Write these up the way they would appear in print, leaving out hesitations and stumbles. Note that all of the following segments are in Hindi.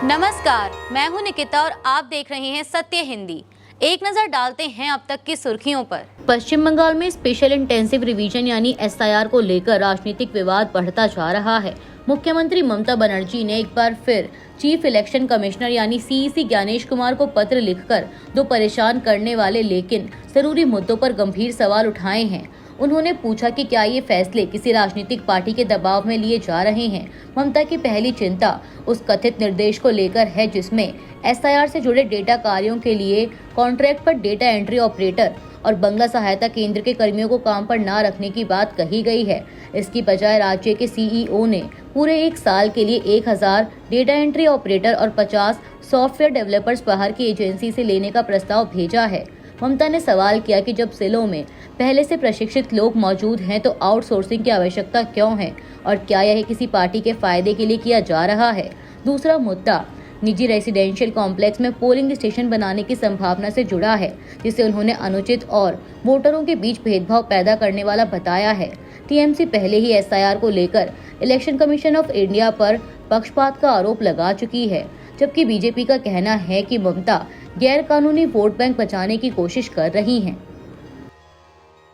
नमस्कार, मैं हूं निकिता और आप देख रहे हैं सत्य हिंदी। एक नजर डालते हैं अब तक की सुर्खियों पर। पश्चिम बंगाल में स्पेशल इंटेंसिव रिवीजन यानी एसआईआर को लेकर राजनीतिक विवाद बढ़ता जा रहा है। मुख्यमंत्री ममता बनर्जी ने एक बार फिर चीफ इलेक्शन कमिश्नर यानी सीईसी ज्ञानेश कुमार को पत्र लिखकर दो परेशान करने वाले लेकिन जरूरी मुद्दों पर गंभीर सवाल उठाए हैं। उन्होंने पूछा कि क्या ये फैसले किसी राजनीतिक पार्टी के दबाव में लिए जा रहे हैं। ममता की पहली चिंता उस कथित निर्देश को लेकर है जिसमें एसआईआर से जुड़े डेटा कार्यों के लिए कॉन्ट्रैक्ट पर डेटा एंट्री ऑपरेटर और बंगला सहायता केंद्र के कर्मियों को काम पर न रखने की बात कही गई है। इसकी बजाय राज्य के सीईओ ने पूरे एक साल के लिए 1000 डेटा एंट्री ऑपरेटर और 50 सॉफ्टवेयर डेवलपर्स बाहर की एजेंसी से लेने का प्रस्ताव भेजा है। ममता ने सवाल किया कि जब जिलों में पहले से प्रशिक्षित लोग मौजूद हैं तो आउटसोर्सिंग की आवश्यकता क्यों है और क्या यह किसी पार्टी के फायदे के लिए किया जा रहा है। दूसरा मुद्दा निजी रेसिडेंशियल कॉम्प्लेक्स में पोलिंग स्टेशन बनाने की संभावना से जुड़ा है, जिसे उन्होंने अनुचित और वोटरों के बीच भेदभाव पैदा करने वाला बताया है। टीएमसी पहले ही एसआईआर को लेकर इलेक्शन कमीशन ऑफ इंडिया पर पक्षपात का आरोप लगा चुकी है, जबकि बीजेपी का कहना है कि ममता गैर कानूनी वोट बैंक बचाने की कोशिश कर रही हैं।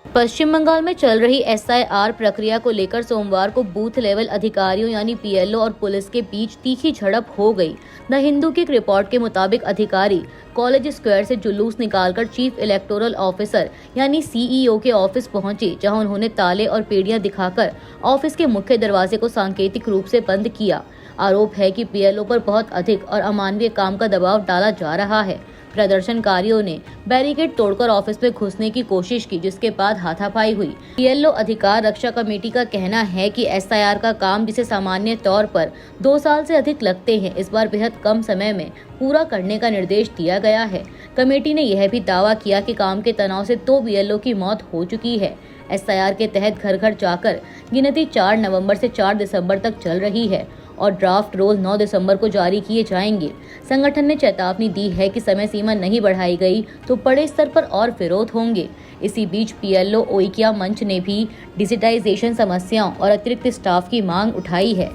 पश्चिम बंगाल में चल रही एसआईआर प्रक्रिया को लेकर सोमवार को बूथ लेवल अधिकारियों यानी पीएलओ और पुलिस के बीच तीखी झड़प हो गई। द हिंदू की एक रिपोर्ट के मुताबिक अधिकारी कॉलेज स्क्वायर से जुलूस निकालकर चीफ इलेक्टोरल ऑफिसर यानी सीईओ के ऑफिस पहुंचे, जहां उन्होंने ताले और पेड़ियां दिखाकर ऑफिस के मुख्य दरवाजे को सांकेतिक रूप से बंद किया। आरोप है कि पीएलओ पर बहुत अधिक और अमानवीय काम का दबाव डाला जा रहा है। प्रदर्शनकारियों ने बैरिकेड तोड़कर ऑफिस में घुसने की कोशिश की, जिसके बाद हाथापाई हुई। पीएलओ अधिकार रक्षा कमेटी का कहना है कि एसआईआर का काम, जिसे सामान्य तौर पर 2 साल से अधिक लगते हैं, इस बार बेहद कम समय में पूरा करने का निर्देश दिया गया है। कमेटी ने यह भी दावा किया कि काम के तनाव से 2 बीएलओ की मौत हो चुकी है। एसआईआर के तहत घर घर जाकर गिनती 4 नवंबर से 4 दिसंबर तक चल रही है और ड्राफ्ट रोल 9 दिसंबर को जारी किए जाएंगे। संगठन ने चेतावनी दी है कि समय सीमा नहीं बढ़ाई गई तो बड़े स्तर पर और विरोध होंगे। इसी बीच पीएलओ ओइकिया मंच ने भी डिजिटाइजेशन समस्याओं और अतिरिक्त स्टाफ की मांग उठाई है।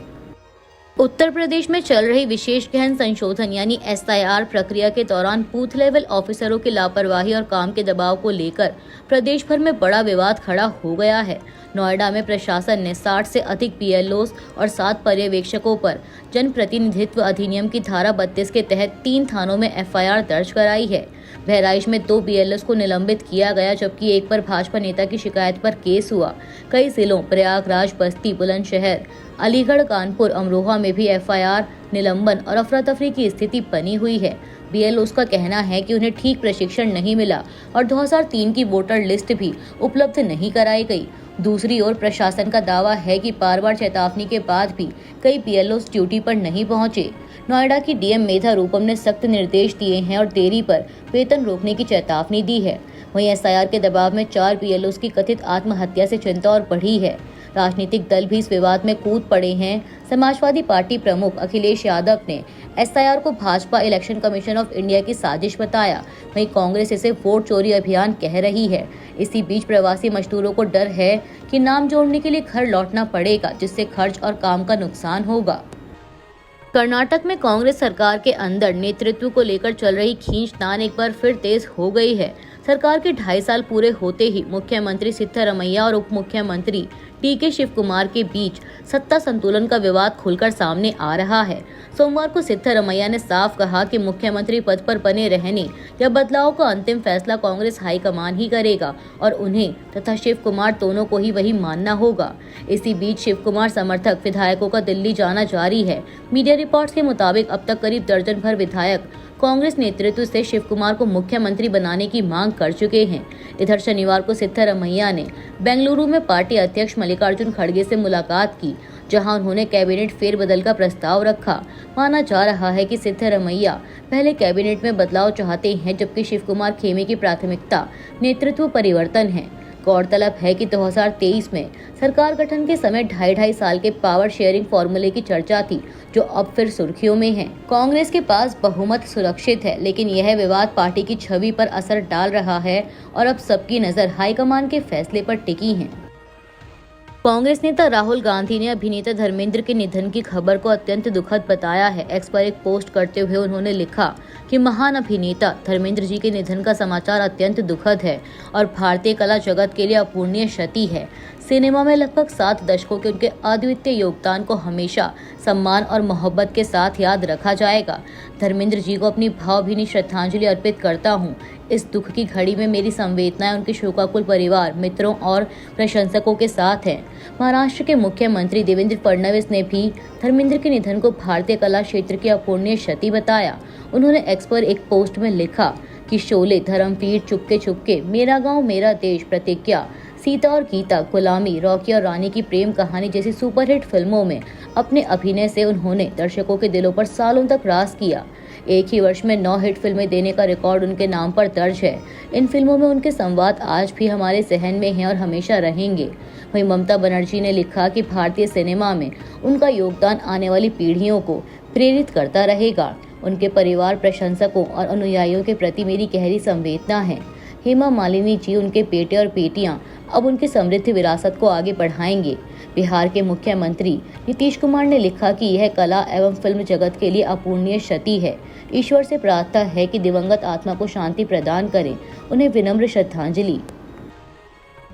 उत्तर प्रदेश में चल रही विशेष गहन संशोधन यानी एसआईआर प्रक्रिया के दौरान बूथ लेवल ऑफिसरों की लापरवाही और काम के दबाव को लेकर प्रदेश भर में बड़ा विवाद खड़ा हो गया है। नोएडा में प्रशासन ने 60 से अधिक पीएलओस और 7 पर्यवेक्षकों पर जनप्रतिनिधित्व अधिनियम की धारा 32 के तहत 3 थानों में एफआईआर दर्ज कराई है। बहराइच में 2 बीएलओस को निलंबित किया गया, जबकि एक पर भाजपा नेता की शिकायत पर केस हुआ। कई जिलों प्रयागराज, बस्ती, बुलंदशहर, अलीगढ़, कानपुर, अमरोहा में भी एफआईआर, निलंबन और अफरा तफरी की स्थिति बनी हुई है। बीएलओस का कहना है कि उन्हें ठीक प्रशिक्षण नहीं मिला और 2003 की वोटर लिस्ट भी उपलब्ध नहीं कराई गई। दूसरी ओर प्रशासन का दावा है कि बार-बार चेतावनी के बाद भी कई बीएलओस ड्यूटी पर नहीं पहुंचे। नोएडा की डीएम मेधा रूपम ने सख्त निर्देश दिए हैं और देरी पर वेतन रोकने की चेतावनी दी है। वहीं एसआईआर के दबाव में 4 बीएलओस की कथित आत्महत्या से चिंता और बढ़ी है। राजनीतिक दल भी इस विवाद में कूद पड़े हैं। समाजवादी पार्टी प्रमुख अखिलेश यादव ने एसआईआर को Bhajpa election commission of India की साजिश बताया। वहीं कांग्रेस इसे वोट चोरी अभियान कह रही है। इसी बीच प्रवासी मजदूरों को डर है कि नाम जोड़ने के लिए घर लौटना पड़ेगा, जिससे खर्च और काम का नुकसान होगा। कर्नाटक में कांग्रेस सरकार के अंदर नेतृत्व को लेकर चल रही खींचतान एक बार फिर तेज हो गई है। सरकार के 2.5 साल पूरे होते ही मुख्यमंत्री सिद्धरमैया और उप मुख्यमंत्री डीके शिव कुमार के बीच सत्ता संतुलन का विवाद खुलकर सामने आ रहा है। सोमवार को सिद्धरमैया ने साफ कहा कि मुख्यमंत्री पद पर बने रहने या बदलाव का अंतिम फैसला कांग्रेस हाईकमान ही करेगा और उन्हें तथा शिव कुमार दोनों को ही वही मानना होगा। इसी बीच शिव कुमार समर्थक विधायकों का दिल्ली जाना जारी है। मीडिया रिपोर्ट्स के मुताबिक अब तक करीब दर्जन भर विधायक कांग्रेस नेतृत्व से शिव कुमार को मुख्यमंत्री बनाने की मांग कर चुके हैं। इधर शनिवार को सिद्धरमैया ने बेंगलुरु में पार्टी अध्यक्ष मल्लिकार्जुन खड़गे से मुलाकात की, जहां उन्होंने कैबिनेट फेरबदल का प्रस्ताव रखा। माना जा रहा है कि सिद्धरमैया पहले कैबिनेट में बदलाव चाहते हैं, जबकि शिव कुमार खेमे की प्राथमिकता नेतृत्व परिवर्तन है। गौरतलब है कि 2023 में सरकार गठन के समय 2.5 साल के पावर शेयरिंग फॉर्मूले की चर्चा थी, जो अब फिर सुर्खियों में है। कांग्रेस के पास बहुमत सुरक्षित है, लेकिन यह विवाद पार्टी की छवि पर असर डाल रहा है और अब सबकी नजर हाईकमान के फैसले पर टिकी है। कांग्रेस नेता राहुल गांधी ने अभिनेता धर्मेंद्र के निधन की खबर को अत्यंत दुखद बताया है। एक्स पर एक पोस्ट करते हुए उन्होंने लिखा कि महान अभिनेता धर्मेंद्र जी के निधन का समाचार अत्यंत दुखद है और भारतीय कला जगत के लिए अपूरणीय क्षति है। सिनेमा में लगभग 7 दशकों के उनके अद्वितीय योगदान को हमेशा सम्मान और मोहब्बत के साथ याद रखा जाएगा। धर्मेंद्र जी को अपनी भावभीनी श्रद्धांजलि अर्पित करता हूँ। इस दुख की घड़ी में मेरी संवेदनाएं उनके शोकाकुल परिवार, मित्रों और प्रशंसकों के साथ हैं। महाराष्ट्र के मुख्यमंत्री देवेंद्र फडणवीस ने भी धर्मेंद्र के निधन को भारतीय कला क्षेत्र की अपूरणीय क्षति बताया। उन्होंने एक्स पर एक पोस्ट में लिखा कि शोले, धर्मवीर, चुपके चुपके, मेरा गांव मेरा देश, प्रतिज्ञा, सीता और गीता, गुलामी, रॉकी और रानी की प्रेम कहानी जैसी सुपरहिट फिल्मों में अपने अभिनय से उन्होंने दर्शकों के दिलों पर सालों तक राज किया। एक ही वर्ष में 9 हिट फिल्में देने का रिकॉर्ड उनके नाम पर दर्ज है। इन फिल्मों में उनके संवाद आज भी हमारे जहन में हैं और हमेशा रहेंगे। वहीं ममता बनर्जी ने लिखा कि भारतीय सिनेमा में उनका योगदान आने वाली पीढ़ियों को प्रेरित करता रहेगा। उनके परिवार, प्रशंसकों और अनुयायियों के प्रति मेरी गहरी संवेदना है। हेमा मालिनी जी, उनके बेटे और बेटियां अब उनकी समृद्ध विरासत को आगे बढ़ाएंगे। बिहार के मुख्यमंत्री नीतीश कुमार ने लिखा कि यह कला एवं फिल्म जगत के लिए अपूरणीय क्षति है। ईश्वर से प्रार्थना है कि दिवंगत आत्मा को शांति प्रदान करें। उन्हें विनम्र श्रद्धांजलि।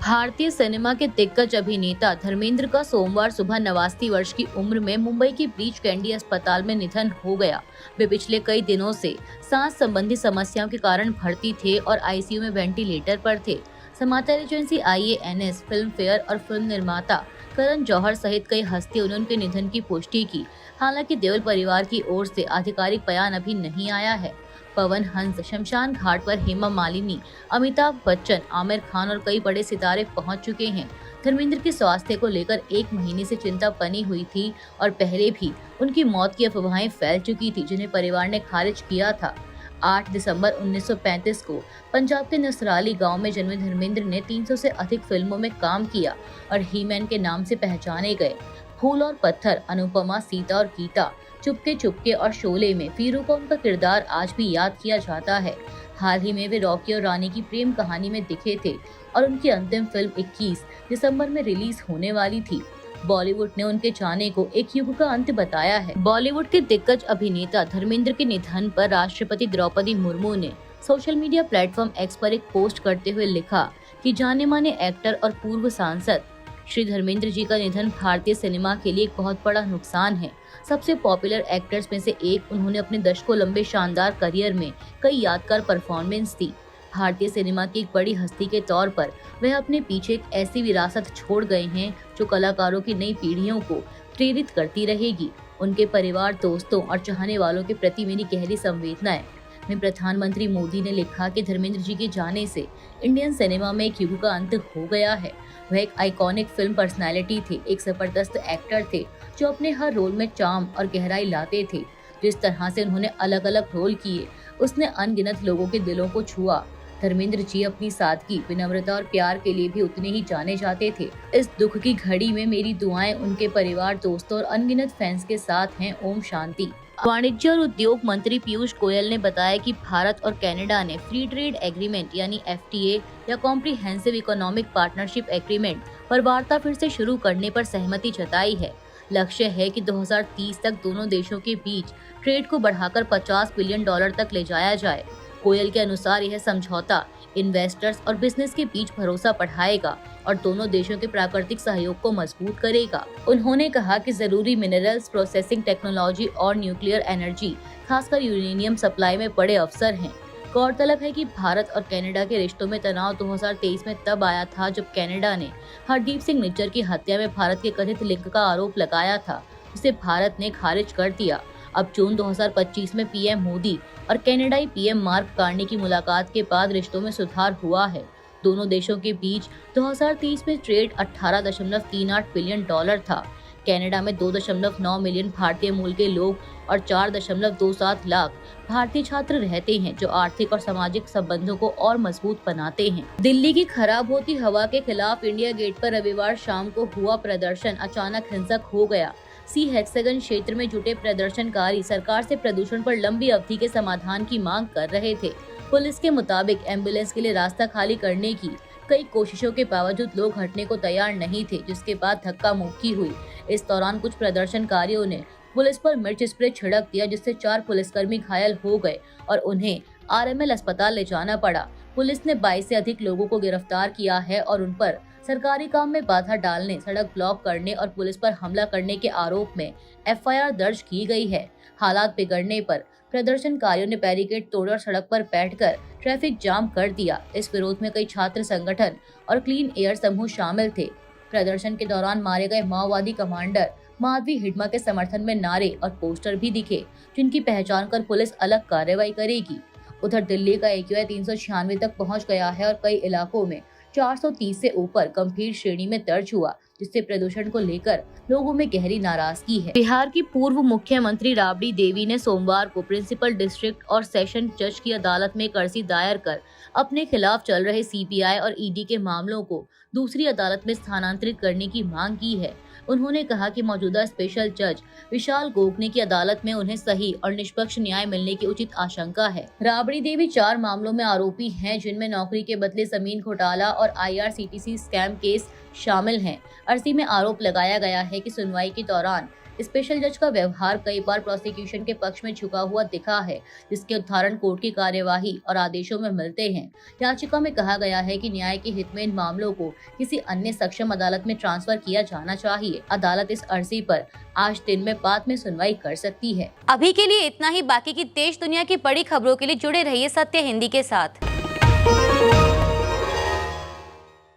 भारतीय सिनेमा के दिग्गज अभिनेता धर्मेंद्र का सोमवार सुबह 89 वर्ष की उम्र में मुंबई की ब्रीच कैंडी अस्पताल में निधन हो गया। वे पिछले कई दिनों से सांस संबंधी समस्याओं के कारण भर्ती थे और आईसीयू में वेंटिलेटर पर थे। समाचार एजेंसी IANS, फिल्म फेयर और फिल्म निर्माता करण जौहर सहित कई हस्तियों ने उनके निधन की पुष्टि की। हालांकि देओल परिवार की ओर से आधिकारिक बयान अभी नहीं आया है। पवन हंस, शमशान घाट पर हेमा मालिनी, अमिताभ बच्चन, आमिर खान और कई बड़े सितारे पहुंच चुके हैं। धर्मेंद्र के स्वास्थ्य को लेकर 1 महीने से चिंता बनी हुई थी और पहले भी उनकी मौत की अफवाहें फैल चुकी थी, जिन्हें परिवार ने खारिज किया था। 8 दिसंबर 1935 को पंजाब के नसराली गांव में जन्मे धर्मेंद्र ने 300 से अधिक फिल्मों में काम किया और ही-मैन के नाम से पहचाने गए। फूल और पत्थर, अनुपमा, सीता और गीता, चुपके चुपके और शोले में वीरू का उनका किरदार आज भी याद किया जाता है। हाल ही में वे रॉकी और रानी की प्रेम कहानी में दिखे थे और उनकी अंतिम फिल्म 21 दिसंबर में रिलीज होने वाली थी। बॉलीवुड ने उनके जाने को एक युग का अंत बताया है। बॉलीवुड के दिग्गज अभिनेता धर्मेंद्र के निधन पर राष्ट्रपति द्रौपदी मुर्मू ने सोशल मीडिया प्लेटफॉर्म एक्स पर एक पोस्ट करते हुए लिखा कि जाने माने एक्टर और पूर्व सांसद श्री धर्मेंद्र जी का निधन भारतीय सिनेमा के लिए एक बहुत बड़ा नुकसान है। सबसे पॉपुलर एक्टर्स में से एक, उन्होंने अपने दशकों लंबे शानदार करियर में कई यादगार परफॉर्मेंस दी। भारतीय सिनेमा की एक बड़ी हस्ती के तौर पर वह अपने पीछे एक ऐसी विरासत छोड़ गए हैं जो कलाकारों की नई पीढ़ियों को प्रेरित करती रहेगी। उनके परिवार, दोस्तों और चाहने वालों के प्रति मेरी गहरी संवेदनाएं। प्रधानमंत्री मोदी ने लिखा कि धर्मेंद्र जी के जाने से इंडियन सिनेमा में एक युग का अंत हो गया है। वह एक आइकॉनिक फिल्म पर्सनैलिटी थे, एक जबरदस्त एक्टर थे जो अपने हर रोल में चार्म और गहराई लाते थे। जिस तरह से उन्होंने अलग अलग रोल किए, उसने अनगिनत लोगों के दिलों को छुआ। धर्मेंद्र जी अपनी सादगी, विनम्रता और प्यार के लिए भी उतने ही जाने जाते थे। इस दुख की घड़ी में मेरी दुआएं उनके परिवार, दोस्तों और अनगिनत फैंस के साथ हैं। ओम शांति। वाणिज्य और उद्योग मंत्री पीयूष गोयल ने बताया कि भारत और कनाडा ने फ्री ट्रेड एग्रीमेंट यानी FTA या कॉम्प्रिहेंसिव इकोनॉमिक पार्टनरशिप एग्रीमेंट पर वार्ता फिर से शुरू करने पर सहमति जताई है। लक्ष्य है कि 2030 तक दोनों देशों के बीच ट्रेड को बढ़ाकर $50 बिलियन तक ले जाया जाए। गोयल के अनुसार यह समझौता इन्वेस्टर्स और बिजनेस के बीच भरोसा बढ़ाएगा और दोनों देशों के प्राकृतिक सहयोग को मजबूत करेगा। उन्होंने कहा कि जरूरी मिनरल्स, प्रोसेसिंग टेक्नोलॉजी और न्यूक्लियर एनर्जी, खासकर यूरेनियम सप्लाई में बड़े अवसर हैं। गौरतलब है कि भारत और कनाडा के रिश्तों में तनाव 2023 में तब आया था जब कनाडा ने हरदीप सिंह निज्जर की हत्या में भारत के कथित लिंक का आरोप लगाया था, जिसे भारत ने खारिज कर दिया। अब जून 2025 में PM मोदी और कनाडाई PM मार्क कार्नी की मुलाकात के बाद रिश्तों में सुधार हुआ है। दोनों देशों के बीच 2030 में ट्रेड $18.38 बिलियन था। कनाडा में 2.9 मिलियन भारतीय मूल के लोग और 4.27 लाख भारतीय छात्र रहते हैं, जो आर्थिक और सामाजिक संबंधों को और मजबूत बनाते हैं। दिल्ली की खराब होती हवा के खिलाफ इंडिया गेट पर रविवार शाम को हुआ प्रदर्शन अचानक हिंसक हो गया। सी हेक्सागन क्षेत्र में जुटे प्रदर्शनकारी सरकार से प्रदूषण पर लंबी अवधि के समाधान की मांग कर रहे थे। पुलिस के मुताबिक एम्बुलेंस के लिए रास्ता खाली करने की कई कोशिशों के बावजूद लोग हटने को तैयार नहीं थे, जिसके बाद धक्का मुक्की हुई। इस दौरान कुछ प्रदर्शनकारियों ने पुलिस पर मिर्च स्प्रे छिड़क दिया, जिससे 4 पुलिसकर्मी घायल हो गए और उन्हें आरएमएल अस्पताल ले जाना पड़ा। पुलिस ने 22 से अधिक लोगों को गिरफ्तार किया है और उन पर सरकारी काम में बाधा डालने, सड़क ब्लॉक करने और पुलिस पर हमला करने के आरोप में एफआईआर दर्ज की गई है। हालात बिगड़ने पर प्रदर्शनकारियों ने बैरिकेड तोड़ और सड़क पर बैठकर ट्रैफिक जाम कर दिया। इस विरोध में कई छात्र संगठन और क्लीन एयर समूह शामिल थे। प्रदर्शन के दौरान मारे गए माओवादी कमांडर माधवी हिडमा के समर्थन में नारे और पोस्टर भी दिखे, जिनकी पहचान कर पुलिस अलग कार्रवाई करेगी। उधर दिल्ली का AQI 396 तक पहुंच गया है और कई इलाकों में 430 से ऊपर गंभीर श्रेणी में दर्ज हुआ, जिससे प्रदूषण को लेकर लोगों में गहरी नाराजगी है। बिहार की पूर्व मुख्यमंत्री राबड़ी देवी ने सोमवार को प्रिंसिपल डिस्ट्रिक्ट और सेशन जज की अदालत में एक अर्जी दायर कर अपने खिलाफ चल रहे CBI और ED के मामलों को दूसरी अदालत में स्थानांतरित करने की मांग की है। उन्होंने कहा कि मौजूदा स्पेशल जज विशाल गोगने की अदालत में उन्हें सही और निष्पक्ष न्याय मिलने की उचित आशंका है। राबड़ी देवी 4 मामलों में आरोपी हैं, जिनमें नौकरी के बदले जमीन घोटाला और IRCTC स्कैम केस शामिल हैं। अर्जी में आरोप लगाया गया है कि सुनवाई के दौरान स्पेशल जज का व्यवहार कई बार प्रोसिक्यूशन के पक्ष में झुका हुआ दिखा है, जिसके उदाहरण कोर्ट की कार्यवाही और आदेशों में मिलते हैं। याचिका में कहा गया है कि न्याय के हित में इन मामलों को किसी अन्य सक्षम अदालत में ट्रांसफर किया जाना चाहिए। अदालत इस अर्जी पर आज दिन में बाद में सुनवाई कर सकती है। अभी के लिए इतना ही। बाकी की देश दुनिया की बड़ी खबरों के लिए जुड़े रहिए सत्य हिंदी के साथ।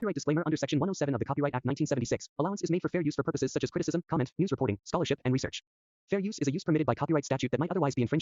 Copyright disclaimer under Section 107 of the Copyright Act 1976. Allowance is made for fair use for purposes such as criticism, comment, news reporting, scholarship, and research. Fair use is a use permitted by copyright statute that might otherwise be infringing.